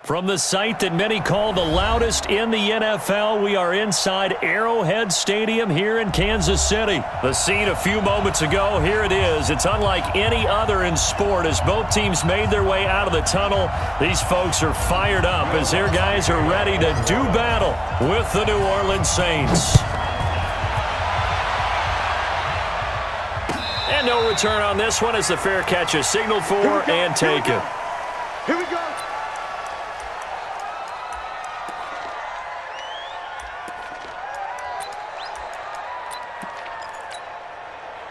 From the site that many call the loudest in the NFL, we are inside Arrowhead Stadium here in Kansas City. The scene a few moments ago, here it is. It's unlike any other in sport as both teams made their way out of the tunnel. These folks are fired up as their guys are ready to do battle with the New Orleans Saints. And no return on this one as the fair catch is signaled for and taken. Here we go.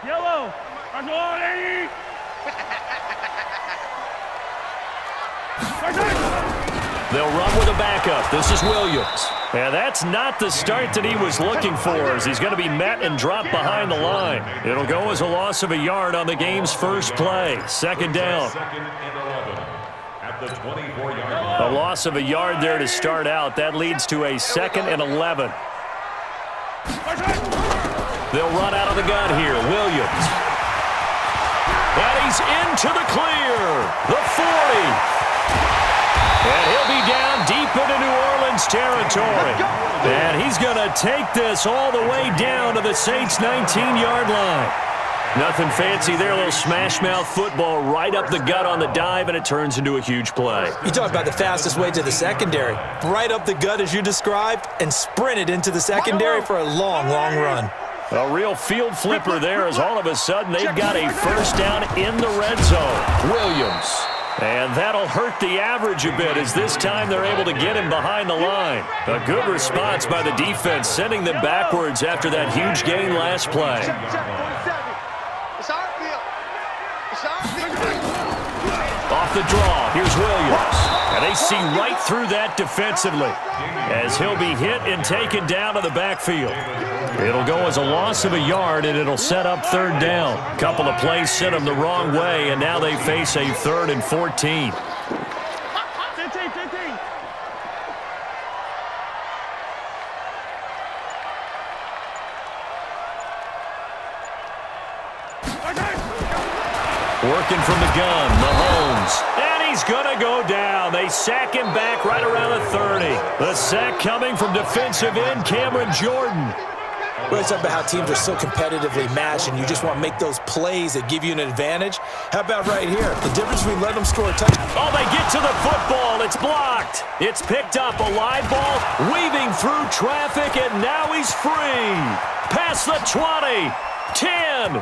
Yellow. They'll run with a backup. This is Williams. And that's not the start that he was looking for as he's going to be met and dropped behind the line. It'll go as a loss of a yard on the game's first play. Second down. A loss of a yard there to start out. That leads to a 2nd and 11. They'll run out of the gun here. Williams. And he's into the clear. The 40. And he'll be down deep into New Orleans territory. And he's going to take this all the way down to the Saints' 19-yard line. Nothing fancy there, a little smash-mouth football right up the gut on the dive, and it turns into a huge play. You talk about the fastest way to the secondary. Right up the gut as you described, and sprinted into the secondary for a long, long run. A real field flipper there as all of a sudden they've got a first down in the red zone. Williams. And that'll hurt the average a bit as this time they're able to get him behind the line. A good response by the defense, sending them backwards after that huge gain last play. Off the draw, here's Williams. And they see right through that defensively as he'll be hit and taken down to the backfield. It'll go as a loss of a yard, and it'll set up third down. Couple of plays sent them the wrong way, and now they face a 3rd and 14. Working from the gun, Mahomes. And he's going to go down. They sack him back right around the 30. The sack coming from defensive end Cameron Jordan. We're talking about how teams are so competitively matched and you just want to make those plays that give you an advantage. How about right here? The difference between letting them score a touchdown. Oh, they get to the football. It's blocked. It's picked up. A live ball weaving through traffic, and now he's free. Past the 20. 10.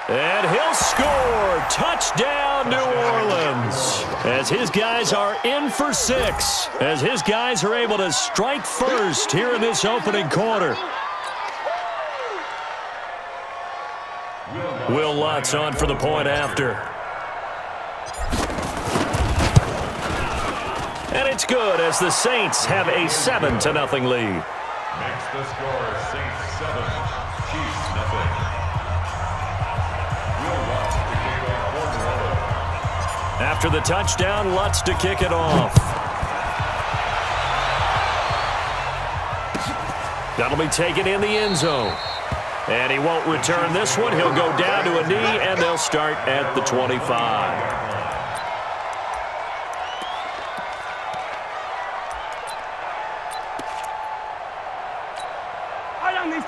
And he'll score. Touchdown, New Orleans. As his guys are in for 6. As his guys are able to strike first here in this opening quarter. Will Lutz on for the point after. And it's good as the Saints have a 7-0 lead. Next the score, Saints 7, Chiefs 0. Will Lutz to kick off for New Orleans. After the touchdown, Lutz to kick it off. That'll be taken in the end zone. And he won't return this one. He'll go down to a knee, and they'll start at the 25.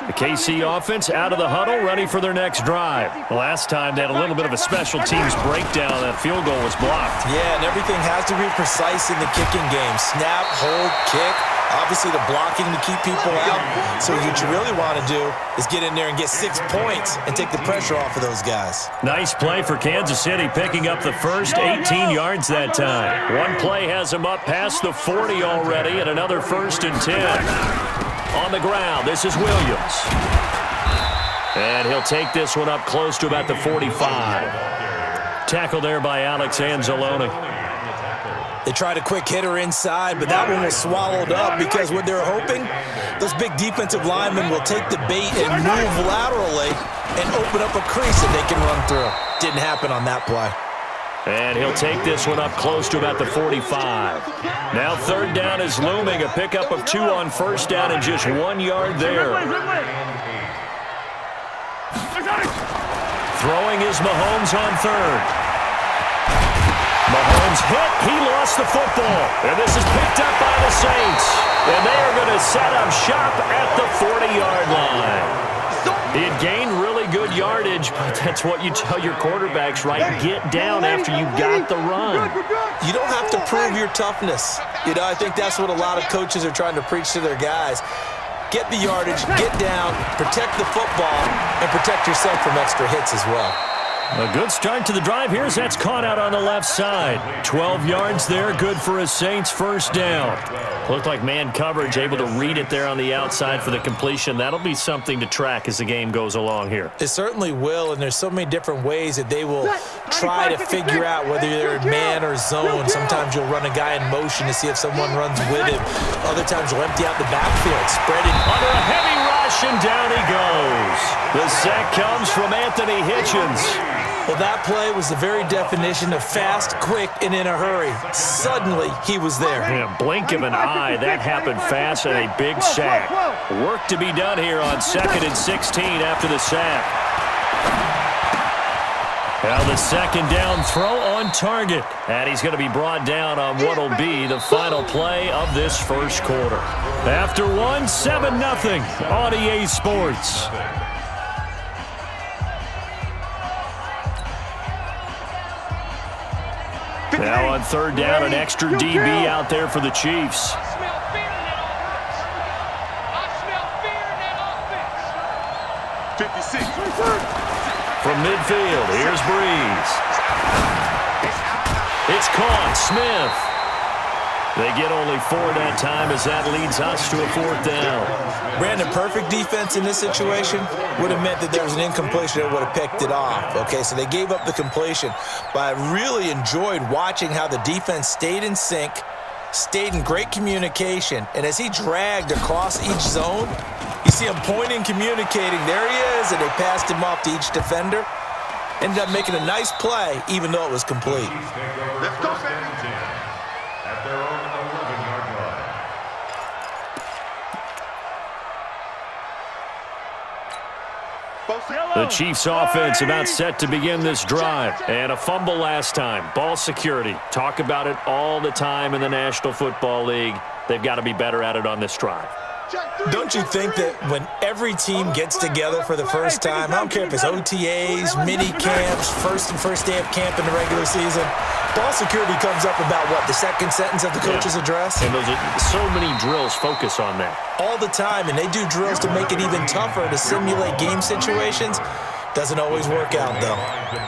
The KC offense out of the huddle, ready for their next drive. Last time they had a little bit of a special teams breakdown. That field goal was blocked. Yeah, and everything has to be precise in the kicking game. Snap, hold, kick. Obviously, the blocking to keep people out. So what you really want to do is get in there and get 6 points and take the pressure off of those guys. Nice play for Kansas City, picking up the first 18 yards that time. One play has them up past the 40 already, and another 1st and 10. On the ground, this is Williams. And he'll take this one up close to about the 45. Tackle there by Alex Anzalone. They tried a quick hitter inside, but that one was swallowed up because what they're hoping, those big defensive linemen will take the bait and move laterally and open up a crease that they can run through. Didn't happen on that play. And he'll take this one up close to about the 45. Now 3rd down is looming. A pickup of 2 on 1st down and just 1 yard there. Throwing is Mahomes on 3rd. Mahomes hit. He lost the football. And this is picked up by the Saints. And they are going to set up shop at the 40-yard line. He had gained really good yardage, but that's what you tell your quarterbacks, right? Get down after you got the run. You don't have to prove your toughness. I think that's what a lot of coaches are trying to preach to their guys. Get the yardage, get down, protect the football, and protect yourself from extra hits as well. A good start to the drive here as that's caught out on the left side. 12 yards there, good for a Saints first down. Looked like man coverage, able to read it there on the outside for the completion. That'll be something to track as the game goes along here. It certainly will, and there's so many different ways that they will try to figure out whether they're in man or zone. Sometimes you'll run a guy in motion to see if someone runs with him. Other times you'll empty out the backfield, spread it. Under a heavy rush, and down he goes. The sack comes from Anthony Hitchens. Well, that play was the very definition of fast, quick, and in a hurry. Suddenly, he was there. Yeah, blink of an eye, that happened fast, and a big sack. Work to be done here on 2nd and 16 after the sack. Now the second down throw on target. And he's going to be brought down on what will be the final play of this first quarter. After one, 7-0 on EA Sports. Now on third down, an extra DB out there for the Chiefs. From midfield, here's Breeze. It's caught, Smith. They get only 4 that time as that leads us to a 4th down. Brandon, perfect defense in this situation would have meant that there was an incompletion that would have picked it off. Okay, so they gave up the completion, but I really enjoyed watching how the defense stayed in sync, stayed in great communication, and as he dragged across each zone, you see him pointing, communicating. There he is, and they passed him off to each defender. Ended up making a nice play, even though it was complete. Let's go, baby. At their own 11-yard line. The Chiefs offense about set to begin this drive. And a fumble last time. Ball security. Talk about it all the time in the National Football League. They've got to be better at it on this drive. Don't you think that when every team gets together for the first time, I don't care if it's OTAs, mini camps, first day of camp in the regular season, ball security comes up about what, the second sentence of the coach's address? And those are so many drills focus on that. All the time, and they do drills to make it even tougher to simulate game situations. Doesn't always work out, though.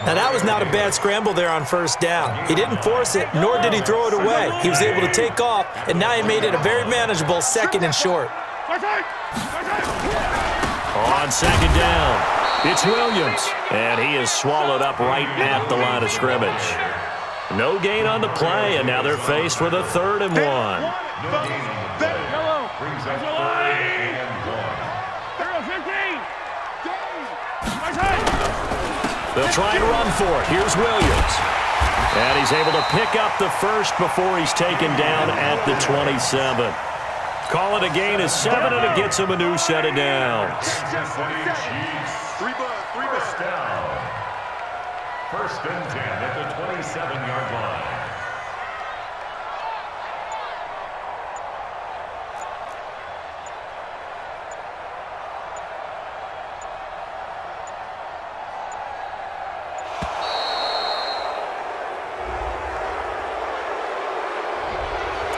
Now, that was not a bad scramble there on first down. He didn't force it, nor did he throw it away. He was able to take off, and now he made it a very manageable 2nd and short. On 2nd down, it's Williams, and he is swallowed up right at the line of scrimmage. No gain on the play, and now they're faced with a 3rd and 1. They'll try and run for it. Here's Williams. And he's able to pick up the first before he's taken down at the 27. Call it a gain of 7, and it gets him a new set of downs. 3 down. 1st and 10 at the 27-yard line.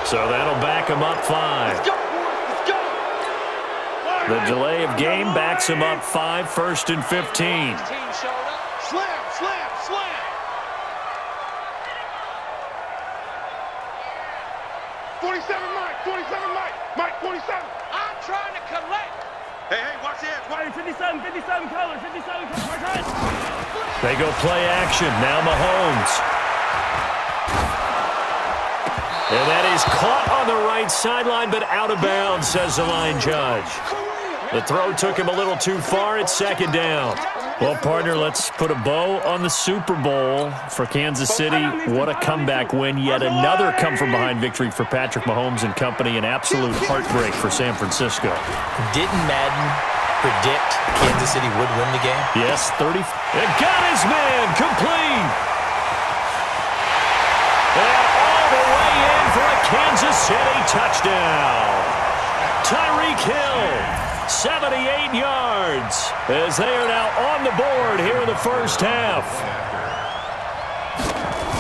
So that'll back him up 5. The delay of game backs him up 5, 1st and 15. Slam. 47, Mike, 47. I'm trying to collect. Hey, watch the edge. 57 colors, 57 colors. They go play action. Now Mahomes. And that is caught on the right sideline, but out of bounds, says the line judge. The throw took him a little too far. It's 2nd down. Well, partner, let's put a bow on the Super Bowl for Kansas City. What a comeback win. Yet another come-from-behind victory for Patrick Mahomes and company. An absolute heartbreak for San Francisco. Didn't Madden predict Kansas City would win the game? Yes, 30. And got his man complete. And all the way touchdown. Tyreek Hill, 78 yards, as they are now on the board here in the first half.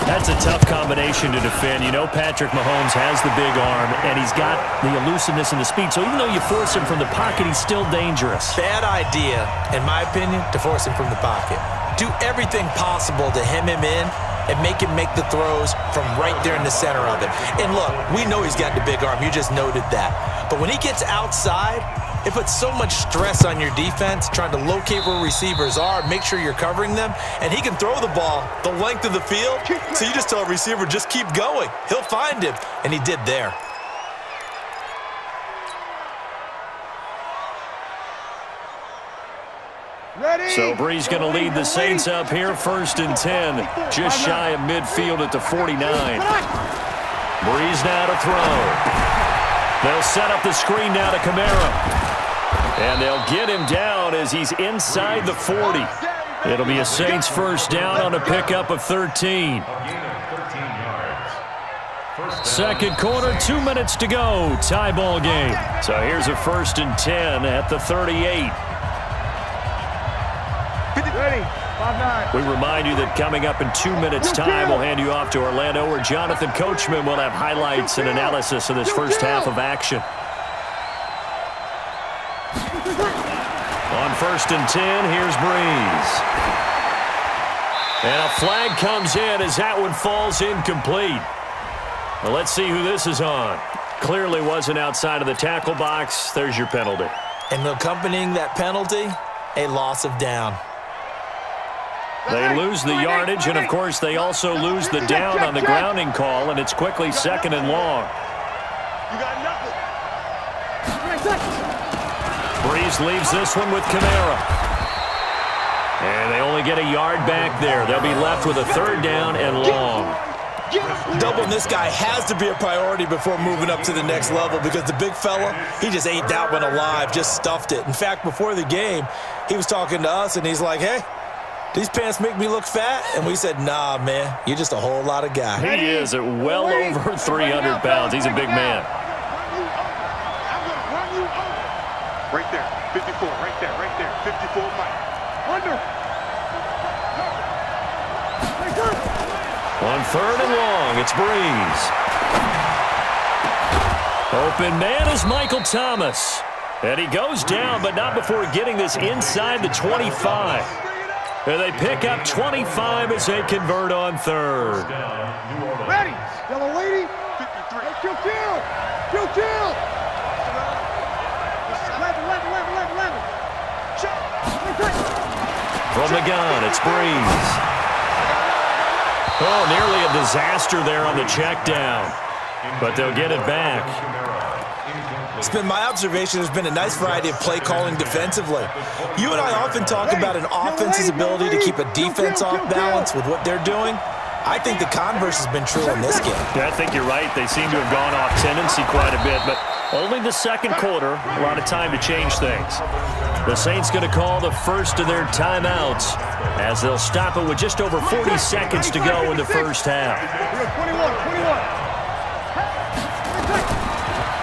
That's a tough combination to defend. You know Patrick Mahomes has the big arm, and he's got the elusiveness and the speed. So even though you force him from the pocket, he's still dangerous. Bad idea, in my opinion, to force him from the pocket. Do everything possible to hem him in and make him make the throws from right there in the center of it. And look, we know he's got the big arm. You just noted that. But when he gets outside, it puts so much stress on your defense trying to locate where receivers are, make sure you're covering them, and he can throw the ball the length of the field. So you just tell a receiver, just keep going. He'll find him, and he did there. So Brees going to lead the Saints up here, 1st and 10, just shy of midfield at the 49. Brees now to throw. They'll set up the screen now to Kamara. And they'll get him down as he's inside the 40. It'll be a Saints first down on a pickup of 13. Second quarter, 2 minutes to go. Tie ball game. So here's a 1st and 10 at the 38. We remind you that coming up in 2 minutes' time, we'll hand you off to Orlando, where Jonathan Coachman will have highlights and analysis of this first half of action. On 1st and 10, here's Brees. And a flag comes in as that one falls incomplete. Well, let's see who this is on. Clearly wasn't outside of the tackle box. There's your penalty. And accompanying that penalty, a loss of down. They lose the yardage, and, of course, they also lose the down on the grounding call, and it's quickly 2nd and long. You got nothing. Brees leaves this one with Kamara. And they only get a yard back there. They'll be left with a 3rd down and long. Doubling this guy has to be a priority before moving up to the next level, because the big fella, he just ate that one alive, just stuffed it. In fact, before the game, he was talking to us, and he's like, hey, these pants make me look fat? And we said, nah, man, you're just a whole lot of guy. He is at well over 300 pounds. He's a big man. Right there, 54, right there, 54, Mike. Under. On 3rd and long, it's Brees. Open man is Michael Thomas. And he goes down, but not before getting this inside the 25. And they pick up 25 as they convert on 3rd. Ready. Yellow lady. 53. Kill. Kill. 11. From the gun, it's Brees. Oh, nearly a disaster there on the check down. But they'll get it back. It's been my observation there's been a nice variety of play calling defensively. You and I often talk about an offense's ability to keep a defense off balance with what they're doing. I think the converse has been true in this game. Yeah, I think you're right. They seem to have gone off tendency quite a bit, but only the second quarter, a lot of time to change things. The Saints going to call the first of their timeouts as they'll stop it with just over 40 seconds to go in the first half. 21.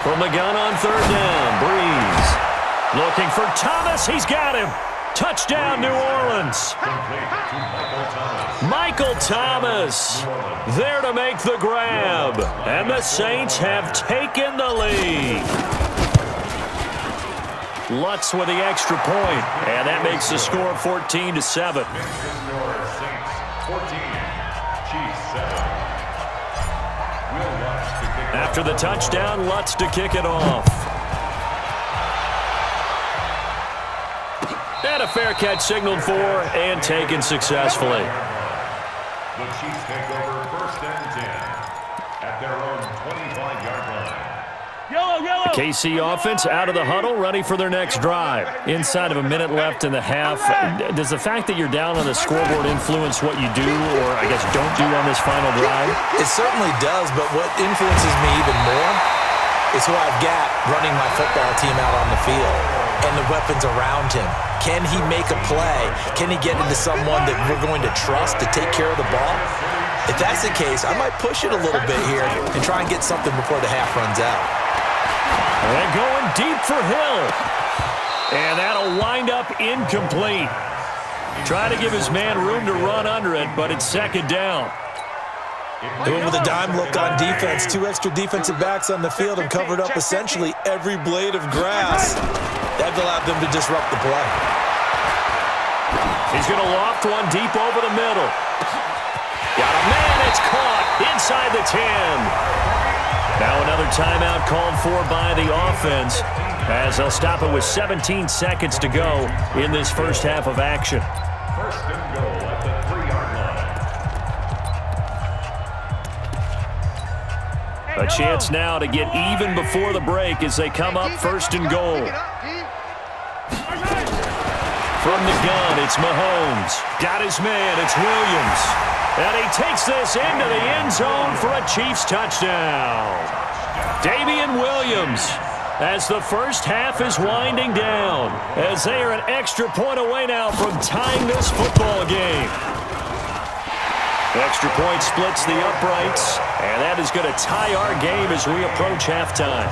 From the gun on 3rd down, Brees looking for Thomas. He's got him. Touchdown, New Orleans. Michael Thomas there to make the grab. And the Saints have taken the lead. Lutz with the extra point, and that makes the score 14-7. After the touchdown, Lutz to kick it off. And a fair catch signaled for and taken successfully. The Chiefs take over 1st and 10 at their own 25-yard line. Yellow. KC offense out of the huddle, ready for their next drive. Inside of a minute left in the half. Does the fact that you're down on the scoreboard influence what you do, or I guess don't do on this final drive? It certainly does, but what influences me even more is who I've got running my football team out on the field and the weapons around him. Can he make a play? Can he get into someone that we're going to trust to take care of the ball? If that's the case, I might push it a little bit here and try and get something before the half runs out. And going deep for Hill. And that'll wind up incomplete. Try to give his man room to run under it, but it's second down. They went with a dime look on defense. 2 extra defensive backs on the field and covered up essentially every blade of grass. That allowed them to disrupt the play. He's going to loft one deep over the middle. Got a man, it's caught inside the 10. Now another timeout called for by the offense as they'll stop it with 17 seconds to go in this first half of action. First and goal at the 3-yard line. A chance now to get even before the break as they come up first and goal. From the gun, it's Mahomes. Got his man, it's Williams. And he takes this into the end zone for a Chiefs touchdown. Damian Williams, as the first half is winding down, as they are an extra point away now from tying this football game. Extra point splits the uprights, and that is going to tie our game as we approach halftime.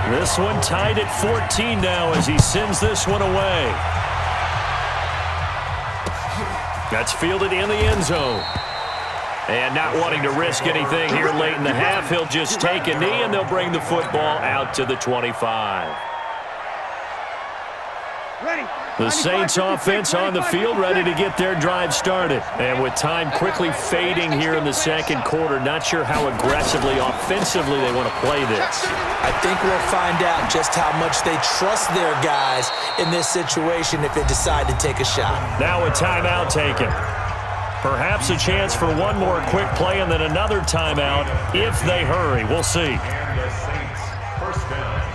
This one tied at 14 now as he sends this one away. That's fielded in the end zone. And not wanting to risk anything here late in the half, he'll just take a knee and they'll bring the football out to the 25. The Saints offense on the field ready to get their drive started. And with time quickly fading here in the second quarter, not sure how aggressively, offensively they want to play this. I think we'll find out just how much they trust their guys in this situation if they decide to take a shot. Now a timeout taken. Perhaps a chance for one more quick play and then another timeout if they hurry. We'll see. And the Saints, first down.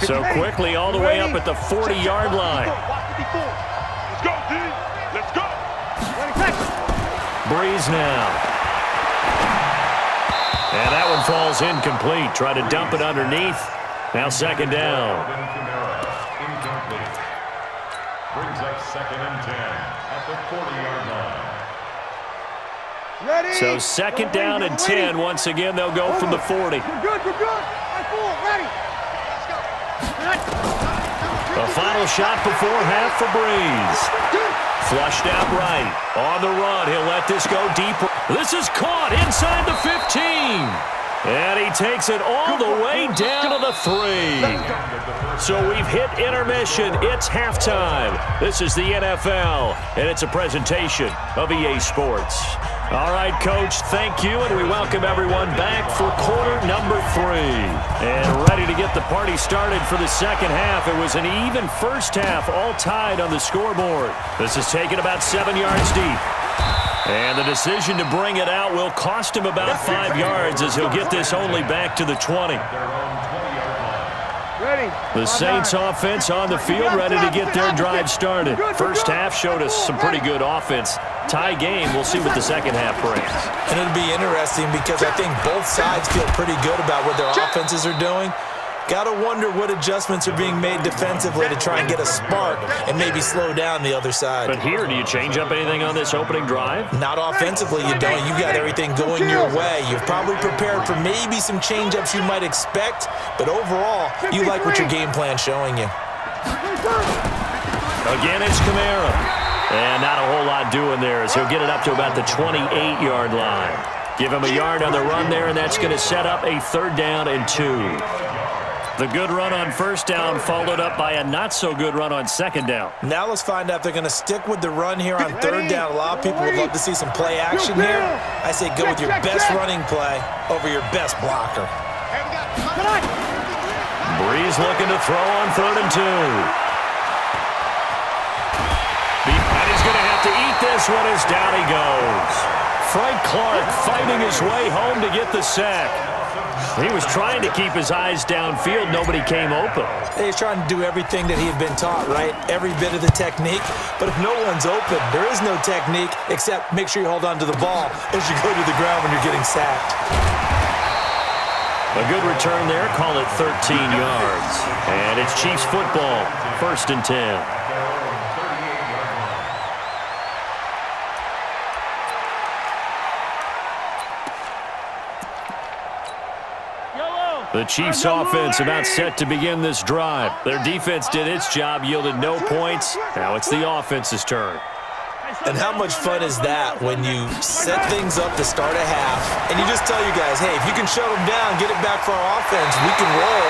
So quickly all the way up at the 40-yard line. Let's go, D. Let's go. Breeze now. And that one falls incomplete. Try to dump it underneath. Now second down. Incomplete. Brings up second and 10 at the 40-yard line. So second down and 10. Once again, they'll go from the 40. We're good. Ready. The final shot before half for Breeze. Flushed out right. On the run, he'll let this go deeper. This is caught inside the 15. And he takes it all the way down to the 3. So we've hit intermission. It's halftime. This is the NFL, and it's a presentation of EA Sports. All right, Coach, thank you, and we welcome everyone back for quarter number 3. And ready to get the party started for the second half. It was an even first half, all tied on the scoreboard. This is taken about 7 yards deep. And the decision to bring it out will cost him about 5 yards as he'll get this only back to the 20. The Saints offense on the field ready to get their drive started. First half showed us some pretty good offense. Tie game, we'll see what the second half brings. And it'll be interesting because I think both sides feel pretty good about what their offenses are doing. Got to wonder what adjustments are being made defensively to try and get a spark and maybe slow down the other side. But here, do you change up anything on this opening drive? Not offensively, you don't. You've got everything going your way. You've probably prepared for maybe some change-ups you might expect, but overall, you like what your game plan's showing you. Again, it's Kamara. And not a whole lot doing there as he'll get it up to about the 28-yard line. Give him a yard on the run there, and that's going to set up a 3rd down and 2. The good run on first down followed up by a not-so-good run on second down. Now let's find out if they're going to stick with the run here on 3rd down. A lot of people would love to see some play action here. I say go with your best running play over your best blocker. Breeze looking to throw on 3rd and 2. And he's going to have to eat this one as down he goes. Frank Clark fighting his way home to get the sack. He was trying to keep his eyes downfield. Nobody came open. He's trying to do everything that he had been taught, right? Every bit of the technique. But if no one's open, there is no technique except make sure you hold on to the ball as you go to the ground when you're getting sacked. A good return there. Call it 13 yards. And it's Chiefs football. 1st and 10. The Chiefs offense about set to begin this drive. Their defense did its job, yielded no points. Now it's the offense's turn. And how much fun is that when you set things up to start a half and you just tell you guys, hey, if you can shut them down, get it back for our offense, we can roll.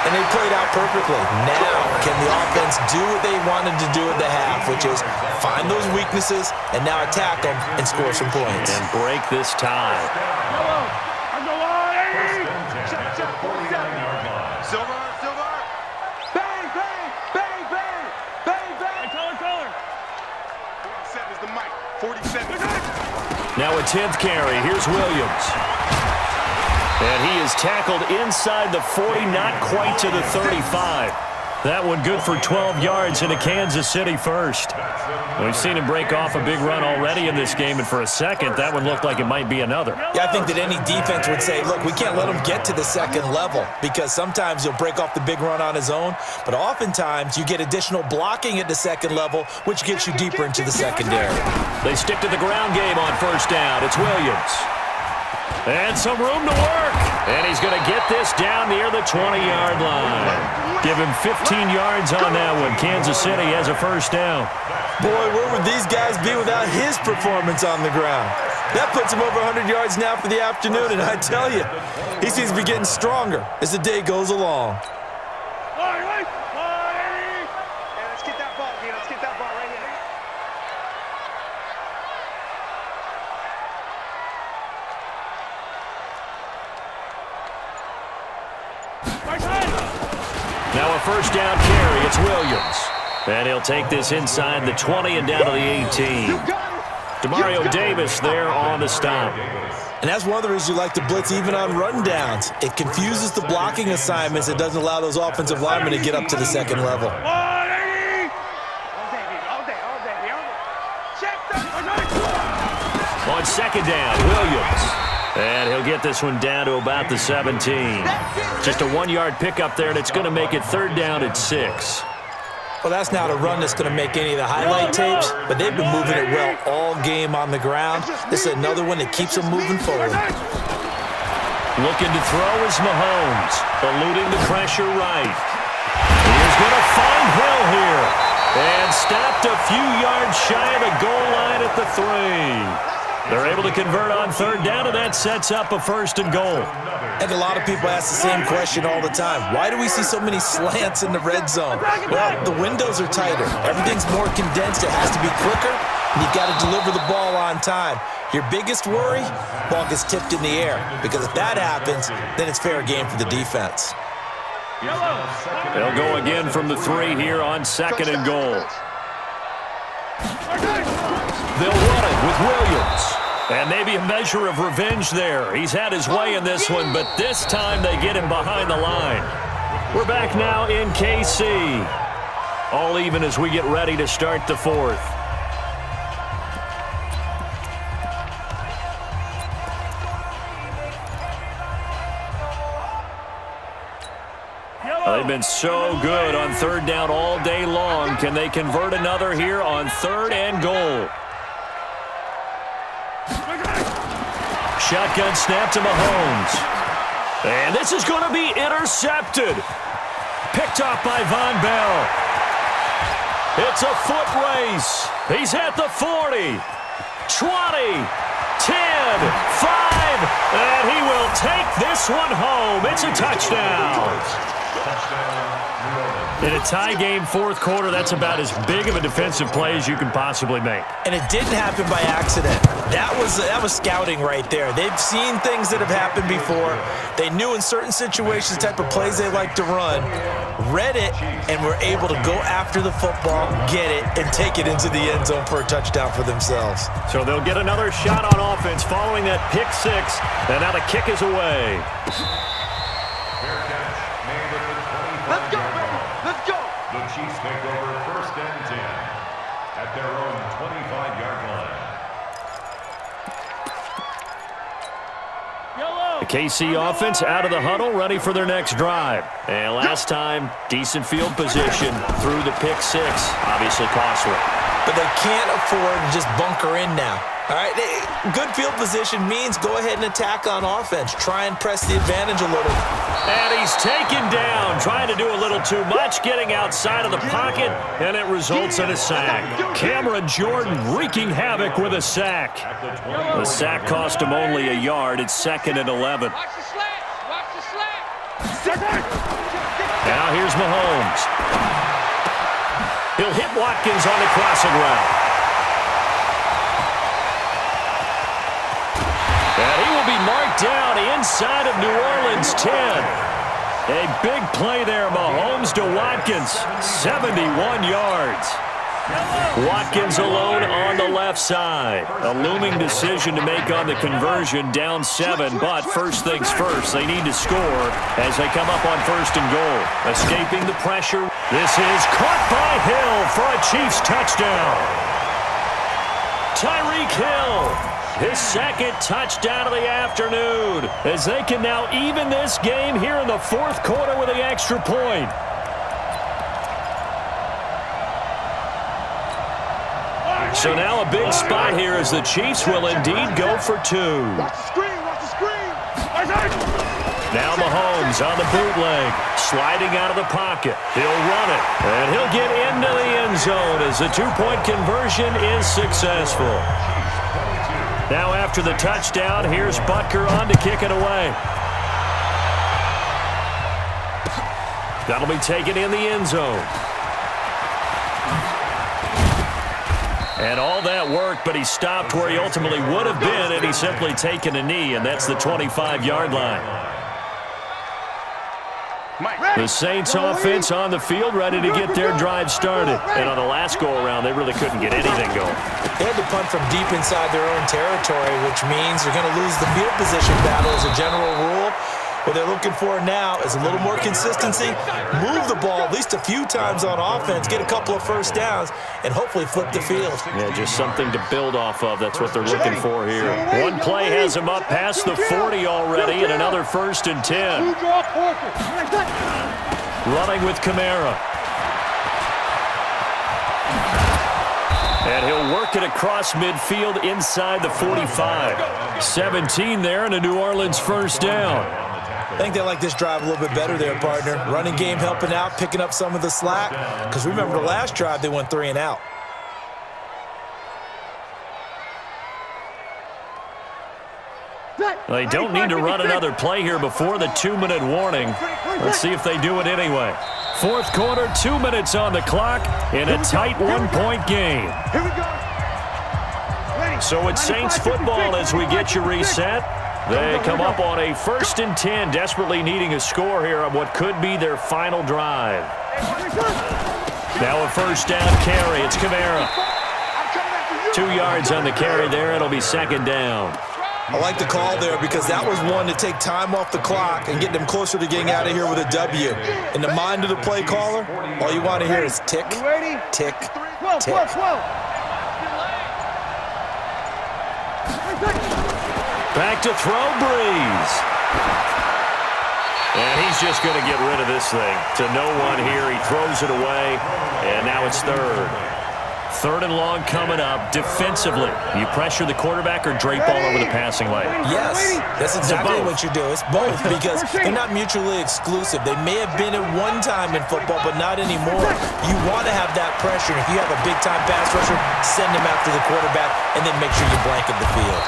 And they played out perfectly. Now, can the offense do what they wanted to do at the half, which is find those weaknesses and now attack them and score some points. And break this tie. Silver. Bang, bang, bang, bang, bang, bang. Color. 47 is the mic. 47. Now a 10th carry. Here's Williams. And he is tackled inside the 40, not quite to the 35. That one good for 12 yards into Kansas City first. We've seen him break off a big run already in this game, and for a second, that one looked like it might be another. Yeah, I think that any defense would say, look, we can't let him get to the second level because sometimes he'll break off the big run on his own, but oftentimes you get additional blocking at the second level, which gets you deeper into the secondary. They stick to the ground game on 1st down. It's Williams. And some room to work. And he's going to get this down near the 20-yard line. Give him 15 yards on that one. Kansas City has a 1st down. Boy, where would these guys be without his performance on the ground? That puts him over 100 yards now for the afternoon, and I tell you, he seems to be getting stronger as the day goes along. Let's get that ball, Let's get that ball right here. Now a 1st down carry. It's Williams. And he'll take this inside the 20 and down to the 18. Demario Davis there on the stop. And that's one of the reasons you like to blitz even on run downs. It confuses the blocking assignments. It doesn't allow those offensive linemen to get up to the second level. On 2nd down, Williams. And he'll get this one down to about the 17. Just a 1-yard pickup there, and it's going to make it 3rd down at 6. Well, that's not a run that's going to make any of the highlight tapes, but they've been moving it well all game on the ground. This is another one that keeps them moving forward. Looking to throw is Mahomes, eluding the pressure right. He's going to find Hill here. And stopped a few yards shy of the goal line at the 3. They're able to convert on 3rd down, and that sets up a 1st and goal. And a lot of people ask the same question all the time. Why do we see so many slants in the red zone? Well, the windows are tighter. Everything's more condensed. It has to be quicker, and you've got to deliver the ball on time. Your biggest worry, ball gets tipped in the air, because if that happens, then it's fair game for the defense. They'll go again from the 3 here on 2nd and goal. They'll run it with Williams. And maybe a measure of revenge there. He's had his way in this one, but this time they get him behind the line. We're back now in KC. All even as we get ready to start the 4th. They've been so good on 3rd down all day long. Can they convert another here on 3rd and goal? Shotgun snap to Mahomes. And this is going to be intercepted. Picked off by Von Bell. It's a foot race. He's at the 40, 20, 10, 5, and he will take this one home. It's a touchdown. In a tie game, 4th quarter, that's about as big of a defensive play as you can possibly make. And it didn't happen by accident. That was scouting right there. They've seen things that have happened before. They knew in certain situations the type of plays they like to run, read it, and were able to go after the football, get it, and take it into the end zone for a touchdown for themselves. So they'll get another shot on offense following that pick 6, and now the kick is away. Let's go, baby. Let's go. The Chiefs take over 1st and 10 at their own 25-yard line. The KC offense out of the huddle, ready for their next drive. And last time, decent field position through the pick six. Obviously costly. But they can't afford to just bunker in now. All right, good field position means go ahead and attack on offense. Try and press the advantage a little. And he's taken down, trying to do a little too much, getting outside of the pocket, and it results in a sack. Cameron Jordan wreaking havoc with a sack. The sack cost him only a yard. It's 2nd and 11. Watch the slats. Watch the slats. Now here's Mahomes. He'll hit Watkins on the crossing route. And he will be marked down inside of New Orleans 10. A big play there, Mahomes to Watkins, 71 yards. Watkins alone on the left side. A looming decision to make on the conversion, down 7, but first things first, they need to score as they come up on 1st and goal. Escaping the pressure. This is caught by Hill for a Chiefs touchdown. Tyreek Hill. His 2nd touchdown of the afternoon as they can now even this game here in the 4th quarter with the extra point. So now a big spot here as the Chiefs will indeed go for 2. Watch the screen. Watch the screen. Now Mahomes on the bootleg, sliding out of the pocket. He'll run it, and he'll get into the end zone as the 2-point conversion is successful. Now after the touchdown, here's Butker on to kick it away. That'll be taken in the end zone. And all that work, but he stopped where he ultimately would have been, and he's simply taken a knee, and that's the 25-yard line. The Saints offense on the field, ready to get their drive started. And on the last go-around, they really couldn't get anything going. They had to punt from deep inside their own territory, which means they're going to lose the field position battle as a general rule. What they're looking for now is a little more consistency, move the ball at least a few times on offense, get a couple of first downs, and hopefully flip the field. Yeah, just something to build off of. That's what they're looking for here. One play has them up past the 40 already, and another 1st and 10. Running with Kamara. And he'll work it across midfield inside the 45. 17 there and a New Orleans 1st down. I think they like this drive a little bit better there, partner. Running game helping out, picking up some of the slack. Because remember the last drive, they went 3 and out. They don't need to run another play here before the 2-minute warning. Let's see if they do it anyway. 4th quarter, 2 minutes on the clock in a tight 1-point game. So it's Saints football as we get you reset. They come up on a 1st and 10, desperately needing a score here on what could be their final drive. Now a 1st down carry. It's Kamara. 2 yards on the carry there. It'll be 2nd down. I like the call there because that was one to take time off the clock and get them closer to getting out of here with a W. In the mind of the play caller, all you want to hear is tick, tick, tick. Back to throw, Breeze. And he's just going to get rid of this thing. To no one here. He throws it away, and now it's 3rd. 3rd and long coming up defensively. You pressure the quarterback or drape all over the passing lane? Yes, that's exactly what you do. It's both because they're not mutually exclusive. They may have been at one time in football, but not anymore. You want to have that pressure. If you have a big-time pass rusher, send him after the quarterback, and then make sure you blanket the field.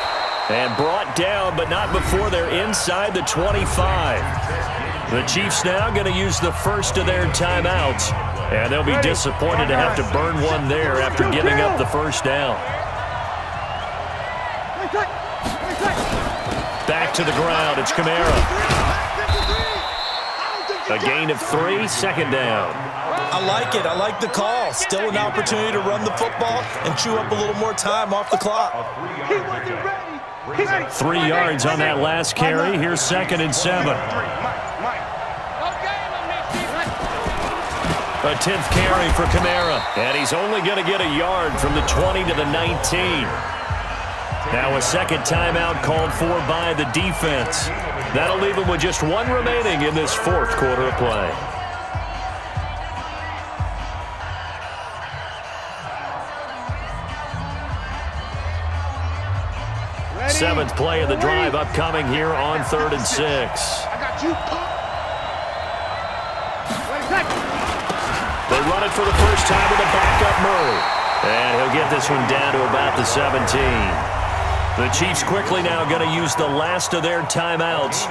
And brought down, but not before they're inside the 25. The Chiefs now going to use the first of their timeouts. And they'll be disappointed to have to burn one there after giving up the 1st down. Back to the ground. It's Kamara. A gain of 3, 2nd down. I like it. I like the call. Still an opportunity to run the football and chew up a little more time off the clock. 3 yards on that last carry. Here's 2nd and 7. A 10th carry for Kamara. And he's only going to get a yard from the 20 to the 19. Now a second timeout called for by the defense. That'll leave them with just one remaining in this fourth quarter of play. Seventh play of the drive upcoming here on 3rd and 6. I got you. They run it for the first time with a backup Murray. And he'll get this one down to about the 17. The Chiefs quickly now going to use the last of their timeouts.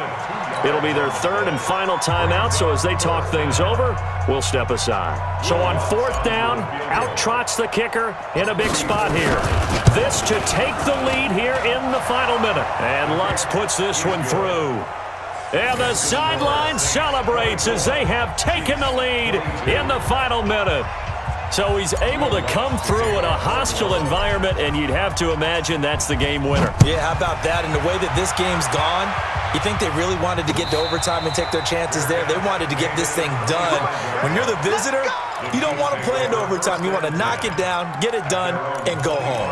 It'll be their 3rd and final timeout, so as they talk things over, we'll step aside. So on 4th down, out trots the kicker in a big spot here. This to take the lead here in the final minute. And Lutz puts this one through. And the sideline celebrates as they have taken the lead in the final minute. So he's able to come through in a hostile environment, and you'd have to imagine that's the game winner. Yeah, how about that? And the way that this game's gone, you think they really wanted to get to overtime and take their chances there? They wanted to get this thing done. When you're the visitor, you don't want to play into overtime. You want to knock it down, get it done, and go home.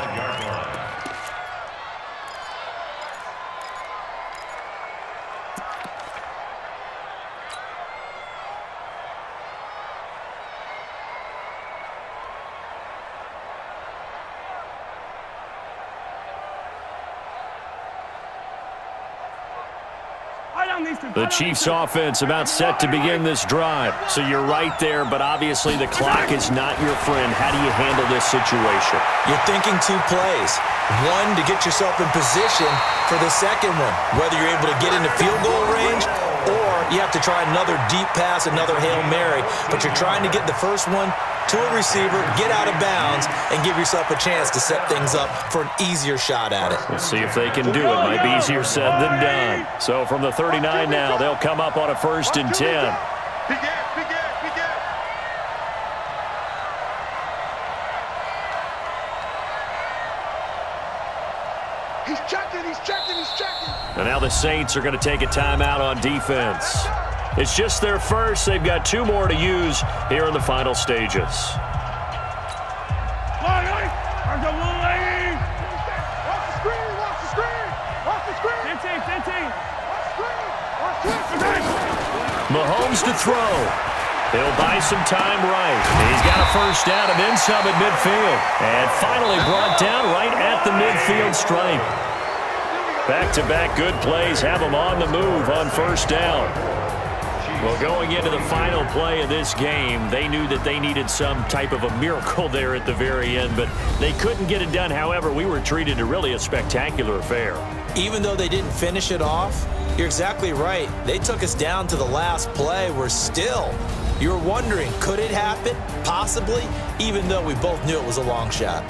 The Chiefs offense about set to begin this drive. So you're right there, but obviously the clock is not your friend. How do you handle this situation? You're thinking 2 plays. One, to get yourself in position for the second one, whether you're able to get into field goal range or you have to try another deep pass, another Hail Mary. But you're trying to get the first one to a receiver, get out of bounds, and give yourself a chance to set things up for an easier shot at it. We'll see if they can do it. Might be easier said than done. So from the 39 now, they'll come up on a 1st and 10. He's checking. And now the Saints are going to take a timeout on defense. It's just their first. They've got 2 more to use here in the final stages. Watch the screen. Mahomes to throw. He'll buy some time right. He's got a first down and then some at midfield. And finally brought down right at the midfield stripe. Back-to-back good plays have them on the move on 1st down. Well, going into the final play of this game, they knew that they needed some type of a miracle there at the very end, but they couldn't get it done. However, we were treated to really a spectacular affair. Even though they didn't finish it off, you're exactly right. They took us down to the last play. We're still, you're wondering, could it happen? Possibly, even though we both knew it was a long shot.